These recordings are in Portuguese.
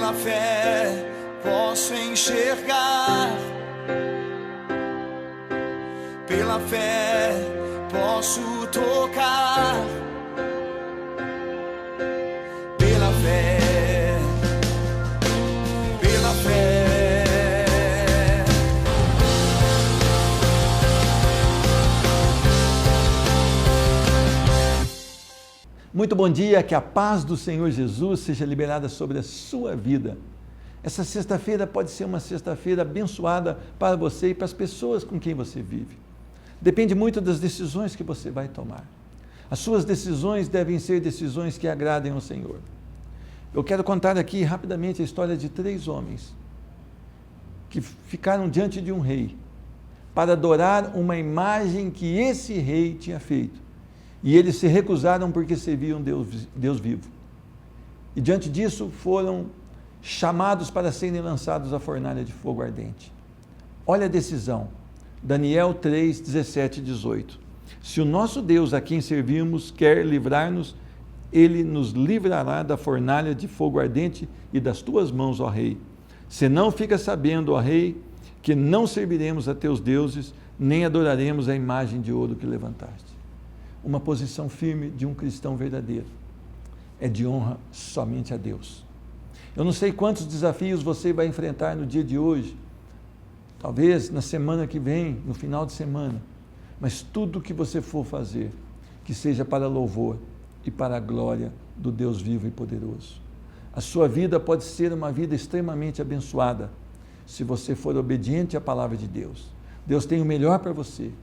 Pela fé posso enxergar, pela fé posso tocar, pela fé, pela fé. Muito bom dia, que a paz do Senhor Jesus seja liberada sobre a sua vida. Essa sexta-feira pode ser uma sexta-feira abençoada para você e para as pessoas com quem você vive. Depende muito das decisões que você vai tomar. As suas decisões devem ser decisões que agradem ao Senhor. Eu quero contar aqui rapidamente a história de 3 homens que ficaram diante de um rei para adorar uma imagem que esse rei tinha feito. E eles se recusaram porque serviam Deus vivo. E diante disso foram chamados para serem lançados à fornalha de fogo ardente. Olha a decisão. Daniel 3, 17 e 18. Se o nosso Deus a quem servimos quer livrar-nos, ele nos livrará da fornalha de fogo ardente e das tuas mãos, ó rei. Senão fica sabendo, ó rei, que não serviremos a teus deuses, nem adoraremos a imagem de ouro que levantaste. Uma posição firme de um cristão verdadeiro é de honra somente a Deus. Eu não sei quantos desafios você vai enfrentar no dia de hoje, talvez na semana que vem, no final de semana, mas tudo que você for fazer, que seja para louvor e para a glória do Deus vivo e poderoso. A sua vida pode ser uma vida extremamente abençoada, se você for obediente à palavra de Deus. Deus tem o melhor para você,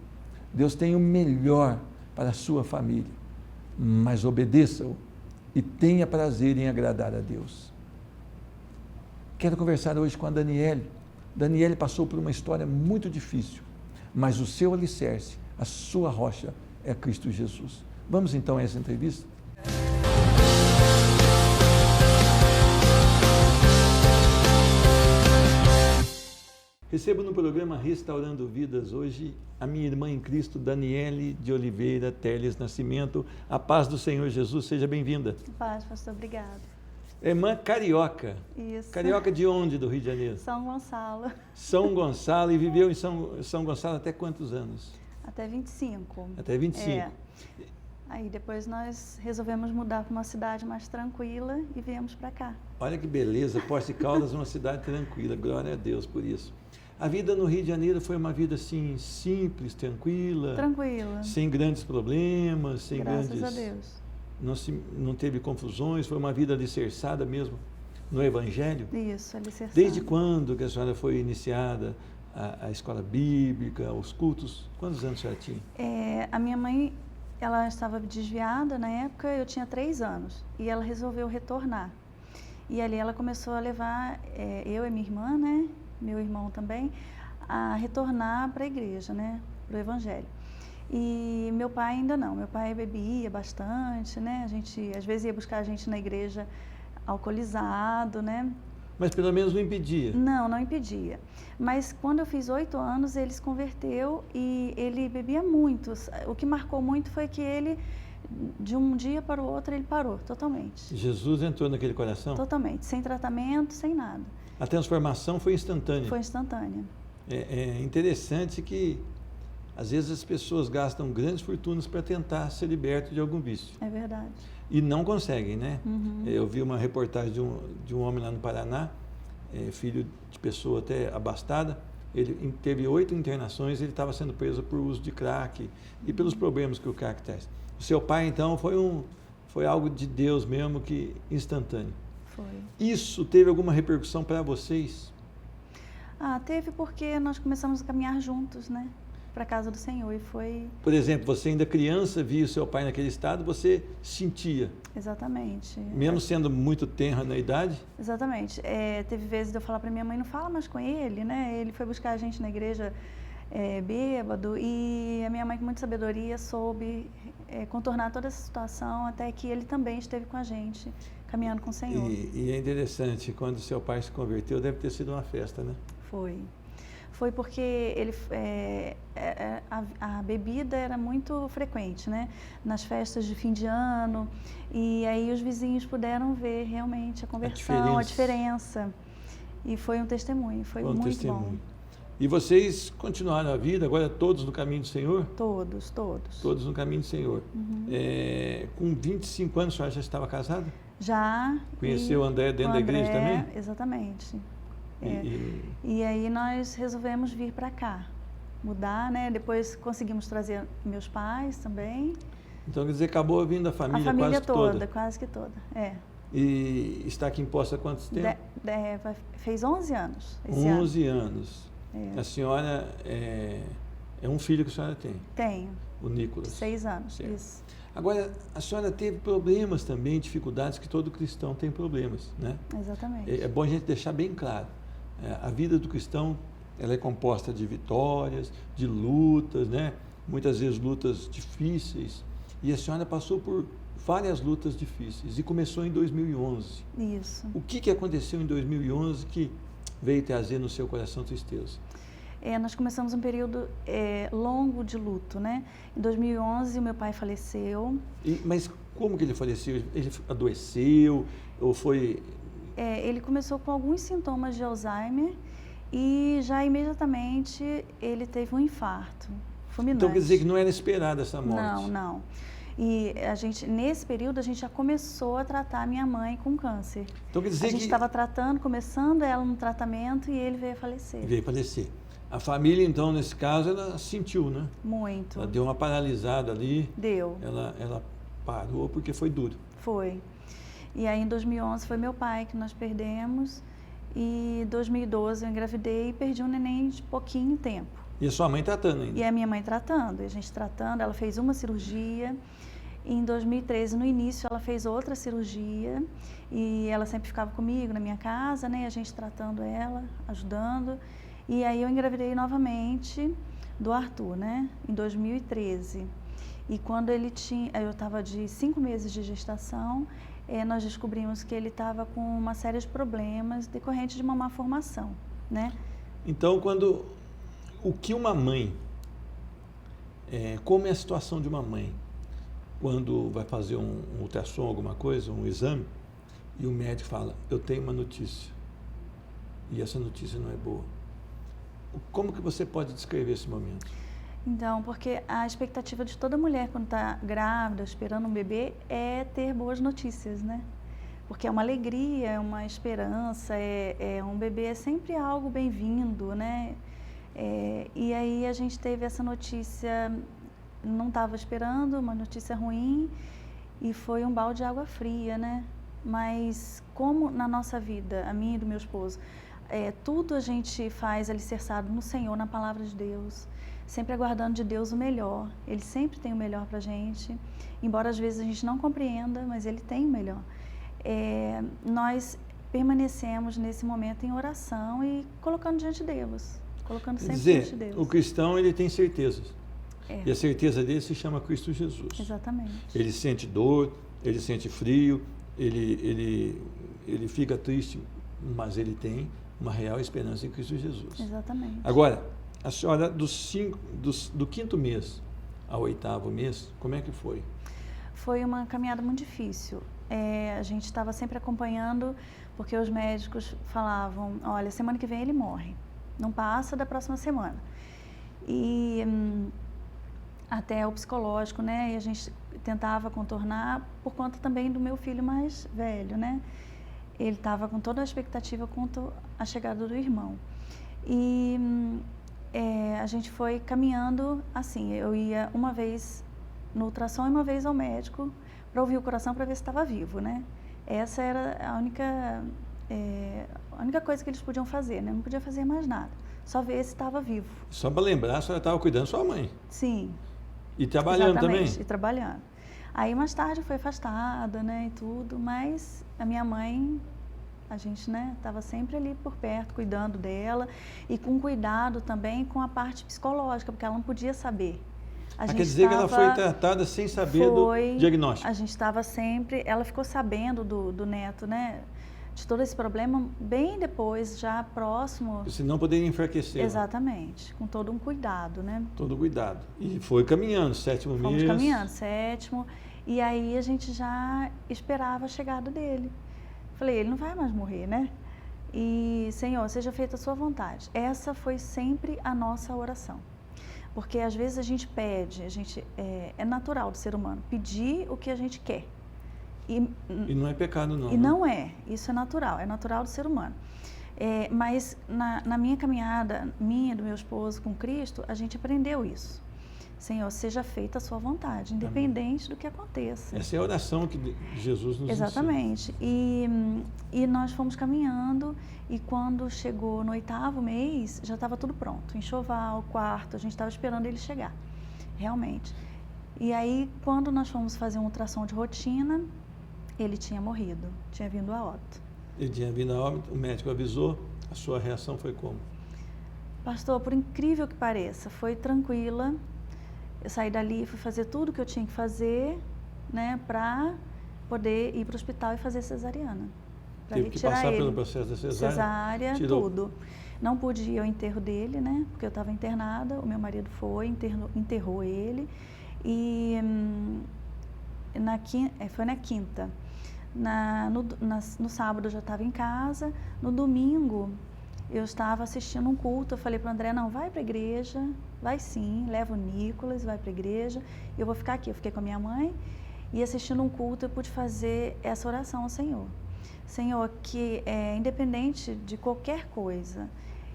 Deus tem o melhor para a sua família, mas obedeça-o e tenha prazer em agradar a Deus. Quero conversar hoje com a Daniele. Daniele passou por uma história muito difícil, mas o seu alicerce, a sua rocha é Cristo Jesus. Vamos então a essa entrevista? Recebo no programa Restaurando Vidas hoje a minha irmã em Cristo, Daniele de Oliveira Teles Nascimento. A paz do Senhor Jesus, seja bem-vinda. Paz, pastor, obrigado. Irmã carioca. Isso. Carioca de onde, do Rio de Janeiro? São Gonçalo. São Gonçalo, e viveu em São Gonçalo até quantos anos? Até 25. Até 25. É. Aí depois nós resolvemos mudar para uma cidade mais tranquila e viemos para cá. Olha que beleza, Poços de Caldas é uma cidade tranquila, glória a Deus por isso. A vida no Rio de Janeiro foi uma vida assim, simples, tranquila? Tranquila. Sem grandes problemas, sem Graças grandes... a Deus. Não teve confusões, foi uma vida alicerçada mesmo no Evangelho? Isso, alicerçada. Desde quando que a senhora foi iniciada a escola bíblica, os cultos? Quantos anos a senhora tinha? A minha mãe, ela estava desviada na época, eu tinha 3 anos, e ela resolveu retornar. E ali ela começou a levar eu e minha irmã, né, meu irmão também, a retornar para a igreja, né, para o Evangelho. E meu pai ainda não, meu pai bebia bastante, né, a gente às vezes ia buscar a gente na igreja alcoolizado, né. Mas pelo menos não impedia? Não, não impedia. Mas quando eu fiz 8 anos, ele se converteu e ele bebia muito. O que marcou muito foi que ele, de um dia para o outro, ele parou totalmente. Jesus entrou naquele coração? Totalmente, sem tratamento, sem nada. A transformação foi instantânea? Foi instantânea. É interessante que às vezes as pessoas gastam grandes fortunas para tentar ser liberto de algum vício. É verdade. E não conseguem, né? Uhum. Eu vi uma reportagem de um homem lá no Paraná, filho de pessoa até abastada. Ele teve 8 internações, ele estava sendo preso por uso de crack e pelos problemas que o crack traz. O seu pai, então, foi algo de Deus mesmo, que instantâneo. Foi. Isso teve alguma repercussão para vocês? Teve porque nós começamos a caminhar juntos, né? Para a casa do Senhor e foi... Por exemplo, você ainda criança, via o seu pai naquele estado, você sentia? Exatamente. Mesmo sendo muito tenra na idade? Exatamente. Teve vezes de eu falar para minha mãe, não fala mais com ele, né? Ele foi buscar a gente na igreja bêbado e a minha mãe, com muita sabedoria, soube contornar toda essa situação até que ele também esteve com a gente, caminhando com o Senhor. E é interessante, quando seu pai se converteu, deve ter sido uma festa, né? Foi. foi porque a bebida era muito frequente, né? Nas festas de fim de ano, e aí os vizinhos puderam ver realmente a conversão, a diferença. E foi um testemunho, foi muito bom. E vocês continuaram a vida, agora todos no caminho do Senhor? Todos. Todos no caminho do Senhor. Com 25 anos, a senhora já estava casada? Já. Conheceu o André dentro da igreja também? Exatamente. E aí nós resolvemos vir para cá, mudar, né? Depois conseguimos trazer meus pais também. Então, quer dizer, acabou vindo a família quase que toda. E está aqui em Poços há quanto tempo? Fez 11 anos esse 11 anos. A senhora, é um filho que a senhora tem? Tenho. O Nicolas. 6 anos, certo. Isso. Agora, a senhora teve problemas também, dificuldades, que todo cristão tem problemas, né? Exatamente. É bom a gente deixar bem claro. A vida do cristão, ela é composta de vitórias, de lutas, né? Muitas vezes lutas difíceis. E a senhora passou por várias lutas difíceis e começou em 2011. Isso. O que aconteceu em 2011 que veio trazer no seu coração tristeza? Nós começamos um período longo de luto, né? Em 2011, o meu pai faleceu. Mas como que ele faleceu? Ele adoeceu ou foi... Ele começou com alguns sintomas de Alzheimer e já imediatamente ele teve um infarto fulminante. Então quer dizer que não era esperada essa morte? Não. E nesse período, a gente já começou a tratar a minha mãe com câncer. Então quer dizer a gente estava começando ela no tratamento e ele veio a falecer. Veio a falecer. A família, então, nesse caso, ela sentiu, né? Muito. Ela deu uma paralisada ali. Deu. Ela parou porque foi duro. Foi. E aí, em 2011, foi meu pai que nós perdemos. E em 2012, eu engravidei e perdi um neném de pouquinho tempo. E a sua mãe tratando ainda? E a minha mãe tratando. E a gente tratando, ela fez uma cirurgia. E em 2013, no início, ela fez outra cirurgia. E ela sempre ficava comigo na minha casa, né? A gente tratando ela, ajudando. E aí eu engravidei novamente do Arthur, né? Em 2013. E quando eu estava de 5 meses de gestação, nós descobrimos que ele estava com uma série de problemas decorrentes de uma má formação, né? Então, o que uma mãe, como é a situação de uma mãe, quando vai fazer um ultrassom, alguma coisa, um exame, e o médico fala, eu tenho uma notícia, e essa notícia não é boa. Como que você pode descrever esse momento? Então, porque a expectativa de toda mulher quando está grávida, esperando um bebê, é ter boas notícias, né? Porque é uma alegria, é uma esperança, um bebê é sempre algo bem-vindo, né? E aí a gente teve essa notícia, não estava esperando, uma notícia ruim, e foi um balde de água fria, né? Mas como na nossa vida, a minha e do meu esposo, tudo a gente faz alicerçado no Senhor, na palavra de Deus, sempre aguardando de Deus o melhor. Ele sempre tem o melhor para a gente, embora às vezes a gente não compreenda, mas Ele tem o melhor. Nós permanecemos nesse momento em oração e colocando diante de Deus, colocando sempre diante de Deus. O cristão, ele tem certezas, e a certeza dele se chama Cristo Jesus. Exatamente. Ele sente dor, ele sente frio, ele fica triste, mas ele tem uma real esperança em Cristo Jesus. Exatamente. Agora, a senhora, do 5º mês ao 8º mês, como é que foi? Foi uma caminhada muito difícil. A gente estava sempre acompanhando, porque os médicos falavam, olha, semana que vem ele morre, não passa da próxima semana. E até o psicológico, né? E a gente tentava contornar por conta também do meu filho mais velho, né? Ele estava com toda a expectativa quanto à chegada do irmão. E a gente foi caminhando assim, eu ia uma vez no ultrassom e uma vez ao médico para ouvir o coração para ver se estava vivo, né? Essa era a única coisa que eles podiam fazer, né? Não podia fazer mais nada, só ver se estava vivo. Só para lembrar, a senhora estava cuidando da sua mãe. Sim. E trabalhando exatamente, também? E trabalhando. Aí mais tarde foi afastada, né, e tudo, mas a minha mãe, a gente, né, estava sempre ali por perto, cuidando dela e com cuidado também com a parte psicológica, porque ela não podia saber. Quer dizer que ela foi tratada sem saber do diagnóstico? A gente estava sempre, ela ficou sabendo do neto, né, de todo esse problema bem depois, já próximo. Senão poderia enfraquecer. Exatamente, com todo um cuidado, né? Todo cuidado. E foi caminhando, 7º mês. Fomos caminhando, 7º, e aí a gente já esperava a chegada dele. Falei, ele não vai mais morrer, né? E, Senhor, seja feita a sua vontade. Essa foi sempre a nossa oração. Porque às vezes a gente pede, é natural do ser humano, pedir o que a gente quer. E não é pecado não. E não é, isso é natural do ser humano. Mas na minha caminhada, do meu esposo com Cristo, a gente aprendeu isso. Senhor, seja feita a sua vontade, independente Amém. Do que aconteça. Essa é a oração que Jesus nos Exatamente. E nós fomos caminhando, e quando chegou no 8º mês, já estava tudo pronto. Enxoval, quarto, a gente estava esperando ele chegar, realmente. E aí, quando nós fomos fazer um ultrassom de rotina, ele tinha morrido, tinha vindo a óbito. Ele tinha vindo a óbito, o médico avisou, a sua reação foi como? Pastor, por incrível que pareça, foi tranquila. Eu saí dali e fui fazer tudo que eu tinha que fazer, né, para poder ir para o hospital e fazer cesariana. Teve que passar pelo processo da cesárea? Tudo. Não pude ir ao enterro dele, né, porque eu estava internada, o meu marido foi, enterrou ele, e foi na quinta. No sábado eu já estava em casa, no domingo eu estava assistindo um culto, eu falei para o André, não, vai para a igreja, vai sim, leva o Nicolas, vai para a igreja, eu vou ficar aqui. Eu fiquei com a minha mãe e assistindo um culto eu pude fazer essa oração ao Senhor. Senhor, que independente de qualquer coisa,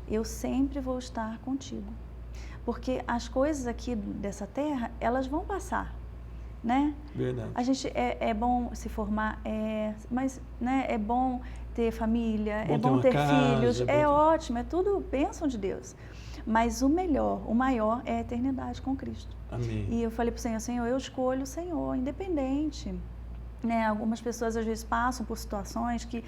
eu sempre vou estar contigo. Porque as coisas aqui dessa terra, elas vão passar, né? Verdade. A gente, é bom se formar, mas né, é bom ter família, é bom ter filhos, é ótimo, é tudo bênção de Deus. Mas o melhor, o maior é a eternidade com Cristo. Amém. E eu falei para o Senhor, Senhor, eu escolho o Senhor, independente. Né? Algumas pessoas às vezes passam por situações que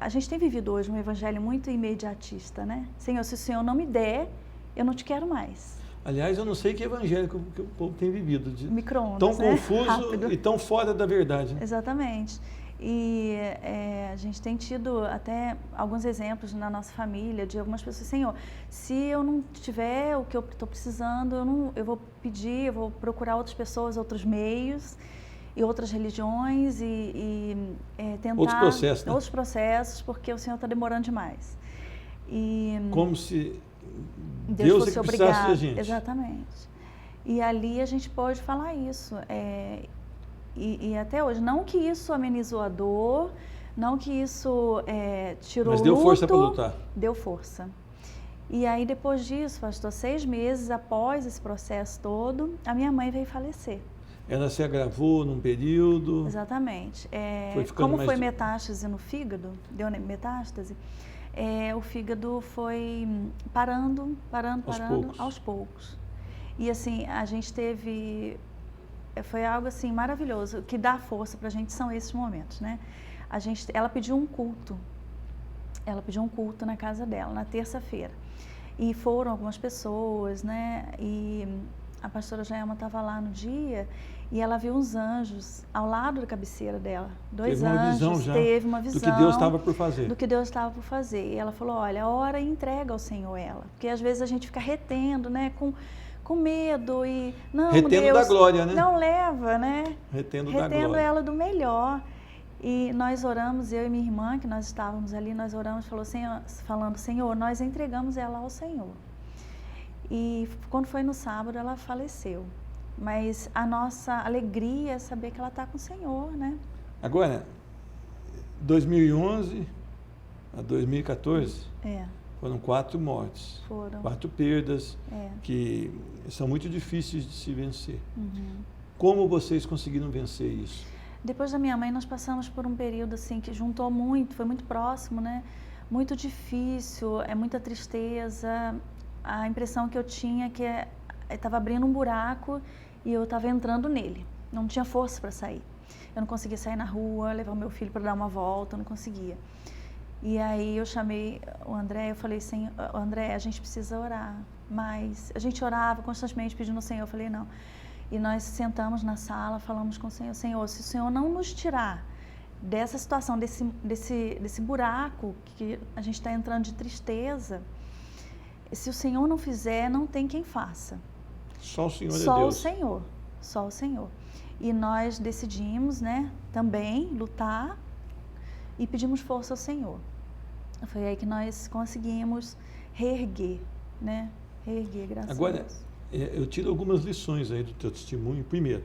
a gente tem vivido hoje um evangelho muito imediatista, né? Senhor, se o Senhor não me der, eu não te quero mais. Aliás, eu não sei que evangelho que o povo tem vivido. Micro-ondas, tão né? confuso Rápido. E tão fora da verdade. Né? Exatamente. E a gente tem tido até alguns exemplos na nossa família de algumas pessoas, Senhor, se eu não tiver o que eu estou precisando, eu vou pedir, eu vou procurar outras pessoas, outros meios e outras religiões e tentar... Outros processos, né? Outros processos, porque o Senhor está demorando demais. Como se Deus fosse obrigado. Da gente. Exatamente. E ali a gente pode falar isso. E até hoje, não que isso amenizou a dor, não que isso tirou o luto. Mas deu força para lutar. Deu força. E aí depois disso, pastor, 6 meses após esse processo todo, a minha mãe veio falecer. Ela se agravou num período? Exatamente. Como foi metástase no fígado, deu metástase, o fígado foi parando aos poucos. E assim, a gente teve... Foi algo assim maravilhoso, o que dá força para a gente são esses momentos, né? Ela pediu um culto na casa dela, na terça-feira. E foram algumas pessoas, né? E a pastora Jaelma estava lá no dia e ela viu uns anjos ao lado da cabeceira dela. Teve uma visão do que Deus estava por fazer. Do que Deus estava por fazer. E ela falou, olha, ora e entrega ao Senhor ela. Porque às vezes a gente fica retendo, né? Com medo e... Não, retendo Deus, da glória, né? Não leva, né? Retendo da glória. Ela do melhor. E nós oramos, eu e minha irmã, que nós estávamos ali, nós oramos, falando, Senhor, nós entregamos ela ao Senhor. E quando foi no sábado, ela faleceu. Mas a nossa alegria é saber que ela está com o Senhor, né? Agora, 2011 a 2014... Foram 4 mortes, 4 perdas que são muito difíceis de se vencer. Uhum. Como vocês conseguiram vencer isso? Depois da minha mãe, nós passamos por um período assim que juntou muito, foi muito próximo, né? Muito difícil, muita tristeza. A impressão que eu tinha é que estava abrindo um buraco e eu estava entrando nele. Não tinha força para sair. Eu não conseguia sair na rua, levar o meu filho para dar uma volta, eu não conseguia. E aí eu chamei o André, eu falei, André, a gente precisa orar mais. A gente orava constantemente pedindo ao Senhor, eu falei, não. E nós sentamos na sala, falamos com o Senhor, Senhor, se o Senhor não nos tirar dessa situação, desse buraco que a gente está entrando de tristeza, se o Senhor não fizer, não tem quem faça. Só o Senhor é Só Deus. o Senhor, só o Senhor. E nós decidimos, né, também lutar e pedimos força ao Senhor. Foi aí que nós conseguimos reerguer, né? Reerguer, graças Agora, a Deus. eu tiro algumas lições aí do teu testemunho. Primeiro,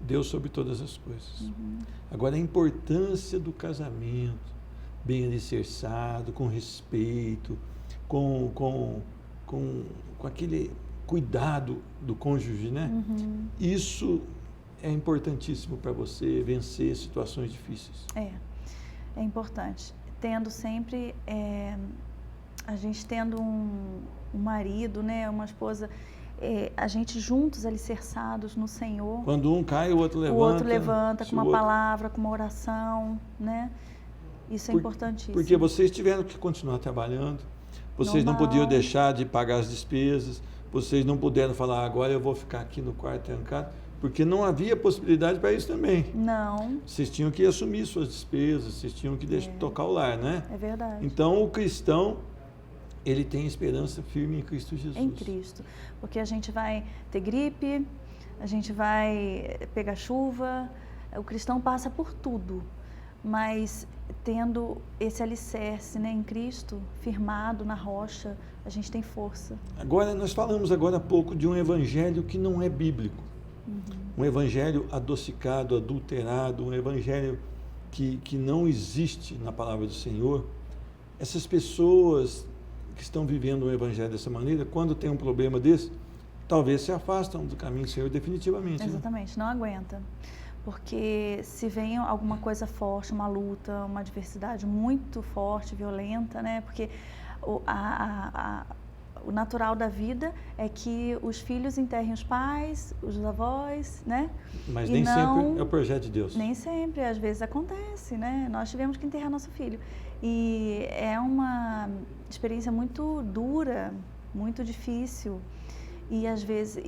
Deus sobre todas as coisas. Agora, a importância do casamento, bem alicerçado, com respeito, com aquele cuidado do cônjuge, né? Isso é importantíssimo para você vencer situações difíceis. É importante. Tendo sempre, a gente tendo um marido, né, uma esposa, a gente juntos, alicerçados no Senhor. Quando um cai, o outro levanta. O outro levanta com uma palavra, com uma oração, né? Isso é importantíssimo. Porque vocês tiveram que continuar trabalhando, vocês não podiam deixar de pagar as despesas, vocês não puderam falar, agora eu vou ficar aqui no quarto trancado, porque não havia possibilidade para isso também. Não. Vocês tinham que assumir suas despesas, vocês tinham que tocar o lar, né? É verdade. Então, o cristão, ele tem esperança firme em Cristo Jesus. Em Cristo. Porque a gente vai ter gripe, a gente vai pegar chuva, o cristão passa por tudo, mas tendo esse alicerce, né, em Cristo, firmado na rocha, a gente tem força. Agora, nós falamos agora há pouco de um evangelho que não é bíblico. Um evangelho adocicado, adulterado, um evangelho que não existe na palavra do Senhor. Essas pessoas que estão vivendo um evangelho dessa maneira, quando tem um problema desse, talvez se afastam do caminho do Senhor definitivamente. Exatamente, não aguenta. Porque se vem alguma coisa forte, uma luta, uma adversidade muito forte, violenta, né? Porque o natural da vida é que os filhos enterrem os pais, os avós, né? Mas nem sempre é o projeto de Deus. Nem sempre, às vezes acontece, né? Nós tivemos que enterrar nosso filho. E é uma experiência muito dura, muito difícil. E às vezes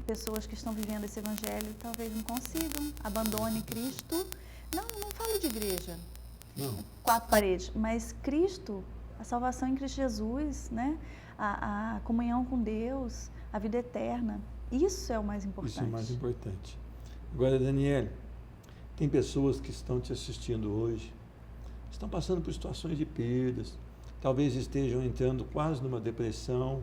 pessoas que estão vivendo esse evangelho talvez não consigam, abandonem Cristo. Não falo de igreja, Não. 4 paredes, mas Cristo, a salvação em Cristo Jesus, né? A comunhão com Deus, a vida eterna. Isso é o mais importante. Isso é o mais importante. Agora, Daniele, tem pessoas que estão te assistindo hoje, estão passando por situações de perdas, talvez estejam entrando quase numa depressão,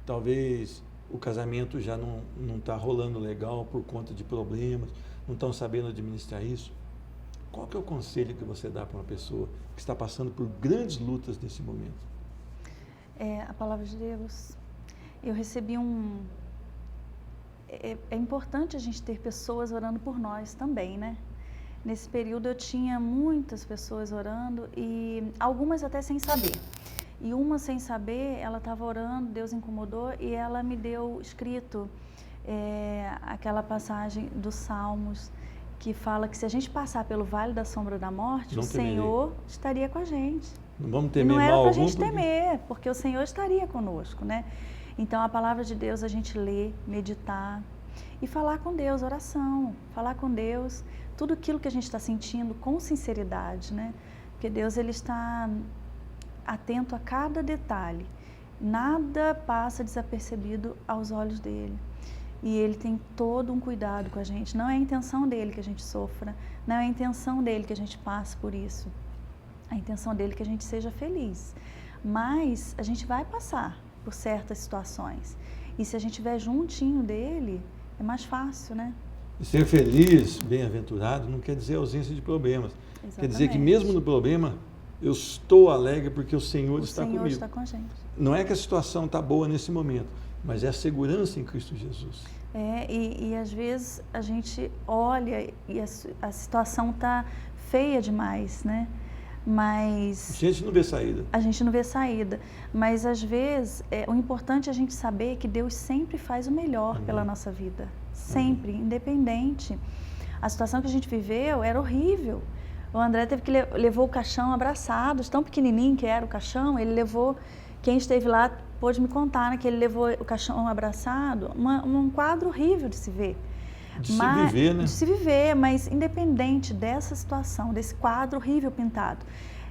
talvez o casamento já não está rolando legal por conta de problemas, não estão sabendo administrar isso. Qual que é o conselho que você dá para uma pessoa que está passando por grandes lutas nesse momento? A palavra de Deus. Eu recebi É importante a gente ter pessoas orando por nós também, né? Nesse período eu tinha muitas pessoas orando e algumas até sem saber. E uma sem saber, ela estava orando, Deus incomodou e ela me deu escrito aquela passagem dos Salmos que fala que se a gente passar pelo vale da sombra da morte, o Senhor estaria com a gente. Não vamos temer mal algum. Não era para a gente temer, porque o Senhor estaria conosco, né? Então, a palavra de Deus a gente lê, meditar e falar com Deus, oração, falar com Deus, tudo aquilo que a gente está sentindo com sinceridade, né? Porque Deus, Ele está atento a cada detalhe, nada passa desapercebido aos olhos dEle. E Ele tem todo um cuidado com a gente, não é a intenção dEle que a gente sofra, não é a intenção dEle que a gente passe por isso. A intenção dele é que a gente seja feliz, mas a gente vai passar por certas situações. E se a gente estiver juntinho dele, é mais fácil, né? E ser feliz, bem-aventurado, não quer dizer ausência de problemas. Exatamente. Quer dizer que mesmo no problema, eu estou alegre porque o Senhor está comigo. O Senhor está com a gente. Não é que a situação está boa nesse momento, mas é a segurança em Cristo Jesus. E às vezes a gente olha e a situação está feia demais, né? Mas a gente não vê saída. A gente não vê saída. Mas às vezes, o importante é a gente saber que Deus sempre faz o melhor pela nossa vida. Sempre, independente. A situação que a gente viveu era horrível. O André levou o caixão abraçado, tão pequenininho que era o caixão, ele levou, quem esteve lá pôde me contar, né, que ele levou o caixão abraçado, um quadro horrível de se ver. De se viver, né? De se viver, mas independente dessa situação, desse quadro horrível pintado,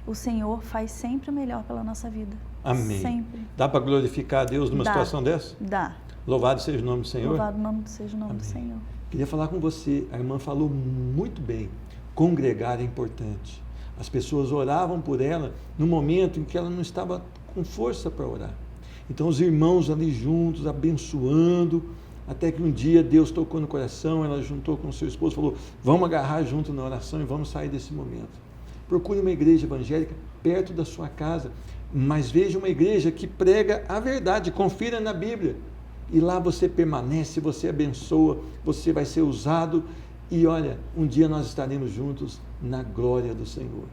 o Senhor faz sempre o melhor pela nossa vida. Amém. Sempre. Dá para glorificar a Deus numa situação dessa? Dá. Louvado seja o nome do Senhor. Louvado seja o nome do Senhor. Queria falar com você, a irmã falou muito bem, congregar é importante. As pessoas oravam por ela no momento em que ela não estava com força para orar. Então os irmãos ali juntos, abençoando, até que um dia Deus tocou no coração, ela juntou com o seu esposo, falou, vamos agarrar junto na oração e vamos sair desse momento. Procure uma igreja evangélica perto da sua casa, mas veja uma igreja que prega a verdade, confira na Bíblia. E lá você permanece, você abençoa, você vai ser usado e olha, um dia nós estaremos juntos na glória do Senhor.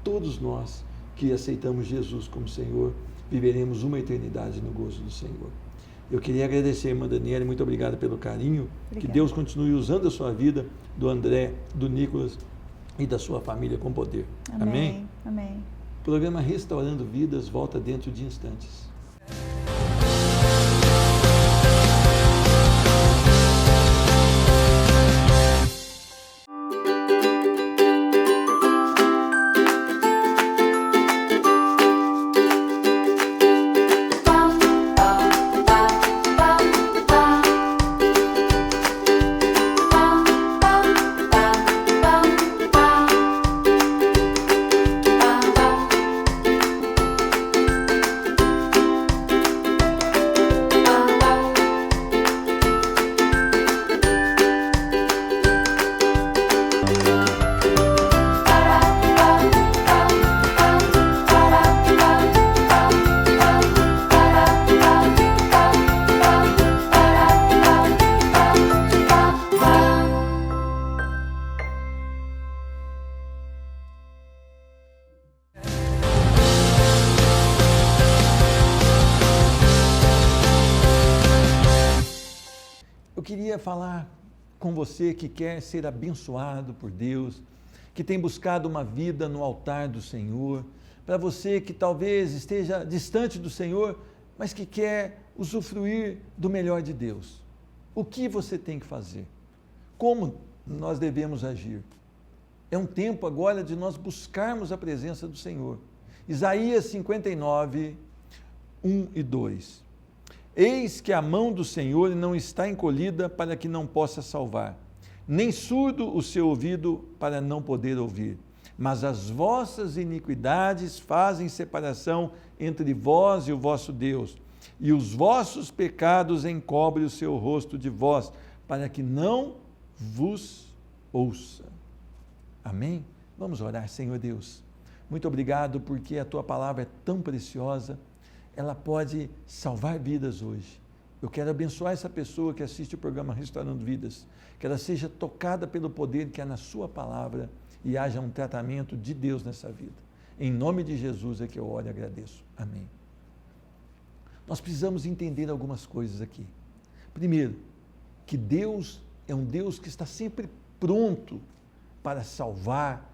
Todos nós que aceitamos Jesus como Senhor, viveremos uma eternidade no gozo do Senhor. Eu queria agradecer a irmã Daniela, muito obrigada pelo carinho, que Deus continue usando a sua vida, do André, do Nicolas e da sua família com poder. Amém? Amém. O programa Restaurando Vidas volta dentro de instantes. Eu queria falar com você que quer ser abençoado por Deus, que tem buscado uma vida no altar do Senhor, para você que talvez esteja distante do Senhor, mas que quer usufruir do melhor de Deus. O que você tem que fazer? Como nós devemos agir? É um tempo agora de nós buscarmos a presença do Senhor. Isaías 59, 1 e 2. Eis que a mão do Senhor não está encolhida para que não possa salvar, nem surdo o seu ouvido para não poder ouvir. Mas as vossas iniquidades fazem separação entre vós e o vosso Deus, e os vossos pecados encobrem o seu rosto de vós, para que não vos ouça. Amém? Vamos orar. Senhor Deus, muito obrigado porque a tua palavra é tão preciosa, ela pode salvar vidas hoje. Eu quero abençoar essa pessoa que assiste o programa Restaurando Vidas, que ela seja tocada pelo poder que há na sua palavra e haja um tratamento de Deus nessa vida. Em nome de Jesus é que eu oro e agradeço. Amém. Nós precisamos entender algumas coisas aqui. Primeiro, que Deus é um Deus que está sempre pronto para salvar,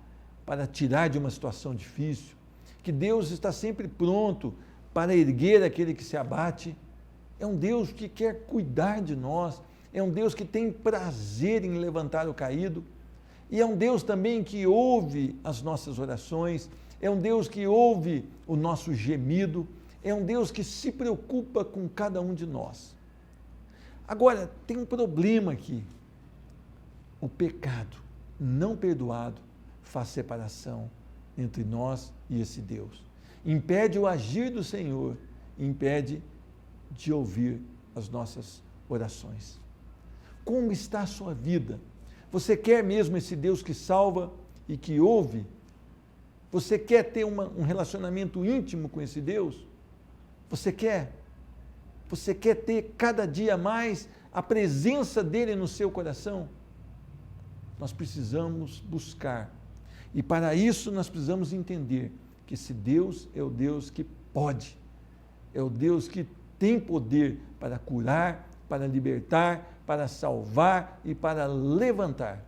para tirar de uma situação difícil, que Deus está sempre pronto para erguer aquele que se abate. É um Deus que quer cuidar de nós, é um Deus que tem prazer em levantar o caído, e é um Deus também que ouve as nossas orações, é um Deus que ouve o nosso gemido, é um Deus que se preocupa com cada um de nós. Agora, tem um problema aqui. O pecado não perdoado faz separação entre nós e esse Deus. Impede o agir do Senhor, impede de ouvir as nossas orações. Como está a sua vida? Você quer mesmo esse Deus que salva e que ouve? Você quer ter um relacionamento íntimo com esse Deus? Você quer? Você quer ter cada dia mais a presença dele no seu coração? Nós precisamos buscar. E para isso nós precisamos entender que esse Deus é o Deus que pode, é o Deus que tem poder para curar, para libertar, para salvar e para levantar.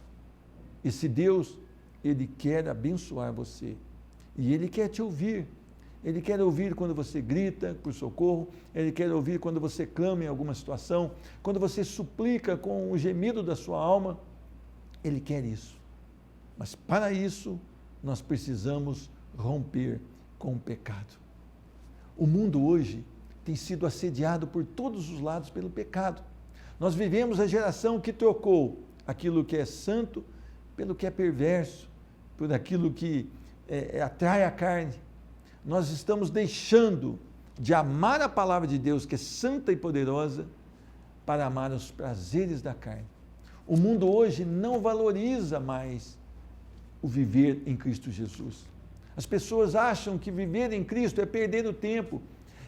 Esse Deus, ele quer abençoar você e ele quer te ouvir. Ele quer ouvir quando você grita por socorro, Ele quer ouvir quando você clama em alguma situação, quando você suplica com o gemido da sua alma. Ele quer isso. Mas para isso, nós precisamos romper com o pecado. O mundo hoje tem sido assediado por todos os lados pelo pecado. Nós vivemos a geração que trocou aquilo que é santo pelo que é perverso, por aquilo que atrai a carne. Nós estamos deixando de amar a palavra de Deus, que é santa e poderosa, para amar os prazeres da carne. O mundo hoje não valoriza mais o viver em Cristo Jesus. As pessoas acham que viver em Cristo é perder o tempo,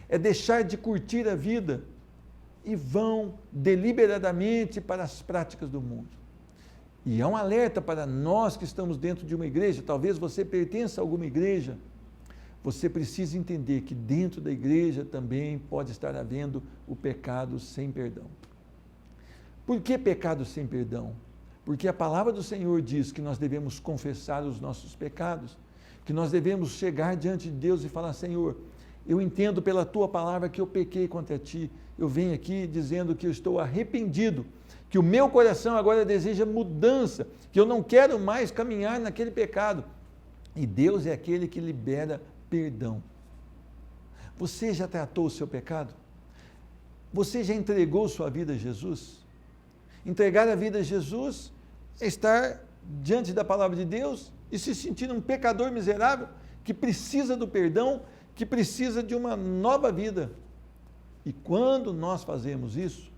é deixar de curtir a vida, e vão deliberadamente para as práticas do mundo. E é um alerta para nós que estamos dentro de uma igreja, talvez você pertença a alguma igreja, você precisa entender que dentro da igreja também pode estar havendo o pecado sem perdão. Por que pecado sem perdão? Porque a palavra do Senhor diz que nós devemos confessar os nossos pecados, que nós devemos chegar diante de Deus e falar: Senhor, eu entendo pela tua palavra que eu pequei contra ti, eu venho aqui dizendo que eu estou arrependido, que o meu coração agora deseja mudança, que eu não quero mais caminhar naquele pecado. E Deus é aquele que libera perdão. Você já tratou o seu pecado? Você já entregou sua vida a Jesus? Entregar a vida a Jesus é estar diante da palavra de Deus e se sentir um pecador miserável que precisa do perdão, que precisa de uma nova vida. E quando nós fazemos isso,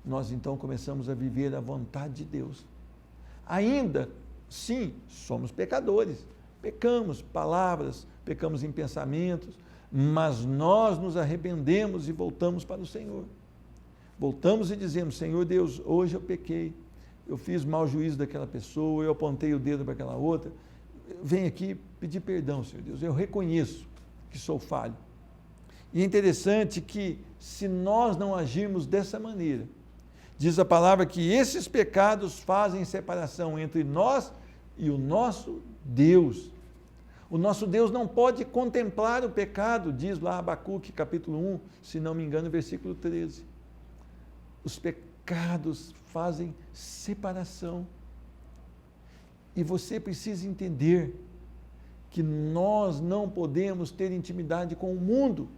nós então começamos a viver a vontade de Deus. Ainda, sim, somos pecadores, pecamos palavras, pecamos em pensamentos, mas nós nos arrependemos e voltamos para o Senhor. Voltamos e dizemos: Senhor Deus, hoje eu pequei, eu fiz mau juízo daquela pessoa, eu apontei o dedo para aquela outra, venho aqui pedir perdão, Senhor Deus, eu reconheço que sou falho. E é interessante que, se nós não agirmos dessa maneira, diz a palavra que esses pecados fazem separação entre nós e o nosso Deus. O nosso Deus não pode contemplar o pecado, diz lá Abacuque, capítulo 1, se não me engano, versículo 13. Os pecados fazem separação. E você precisa entender que nós não podemos ter intimidade com o mundo.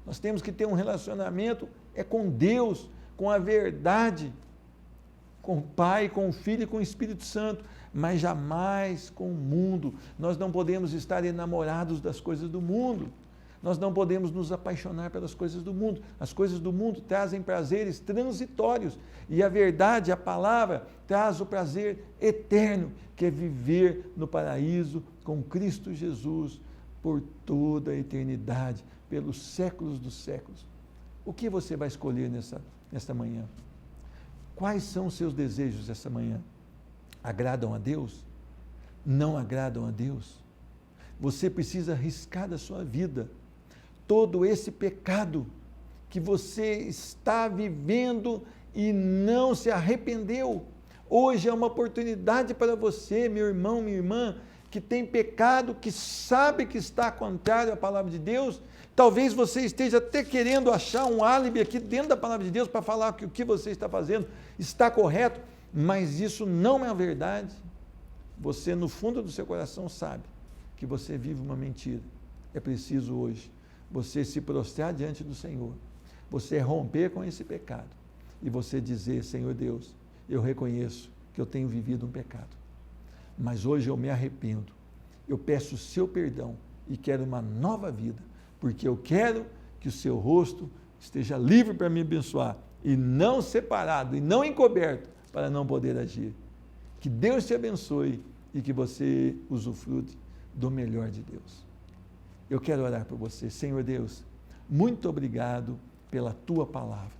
Nós temos que ter um relacionamento com Deus, com a verdade, com o Pai, com o Filho e com o Espírito Santo, mas jamais com o mundo. Nós não podemos estar enamorados das coisas do mundo. Nós não podemos nos apaixonar pelas coisas do mundo. As coisas do mundo trazem prazeres transitórios e a verdade, a palavra, traz o prazer eterno, que é viver no paraíso com Cristo Jesus por toda a eternidade, pelos séculos dos séculos. O que você vai escolher nesta manhã? Quais são os seus desejos essa manhã? Agradam a Deus? Não agradam a Deus? Você precisa arriscar da sua vida todo esse pecado que você está vivendo e não se arrependeu. Hoje é uma oportunidade para você, meu irmão, minha irmã, que tem pecado, que sabe que está contrário à palavra de Deus. Talvez você esteja até querendo achar um álibi aqui dentro da palavra de Deus para falar que o que você está fazendo está correto, mas isso não é a verdade. Você, no fundo do seu coração, sabe que você vive uma mentira. É preciso hoje você se prostrar diante do Senhor, você romper com esse pecado e você dizer: Senhor Deus, eu reconheço que eu tenho vivido um pecado, mas hoje eu me arrependo, eu peço o seu perdão e quero uma nova vida, porque eu quero que o seu rosto esteja livre para me abençoar e não separado e não encoberto para não poder agir. Que Deus te abençoe e que você usufrute do melhor de Deus. Eu quero orar por você. Senhor Deus, muito obrigado pela tua palavra.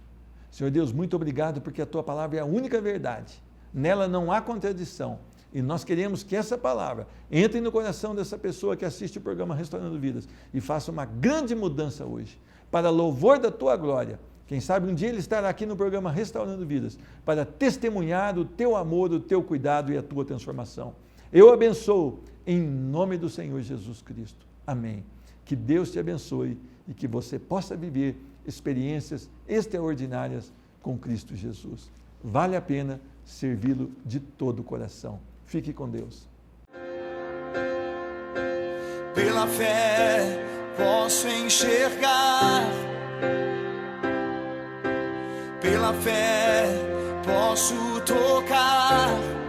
Senhor Deus, muito obrigado porque a tua palavra é a única verdade. Nela não há contradição. E nós queremos que essa palavra entre no coração dessa pessoa que assiste o programa Restaurando Vidas e faça uma grande mudança hoje, para louvor da tua glória. Quem sabe um dia ele estará aqui no programa Restaurando Vidas para testemunhar o teu amor, o teu cuidado e a tua transformação. Eu abençoo em nome do Senhor Jesus Cristo. Amém. Que Deus te abençoe e que você possa viver experiências extraordinárias com Cristo Jesus. Vale a pena servi-lo de todo o coração. Fique com Deus. Pela fé posso enxergar, pela fé posso tocar.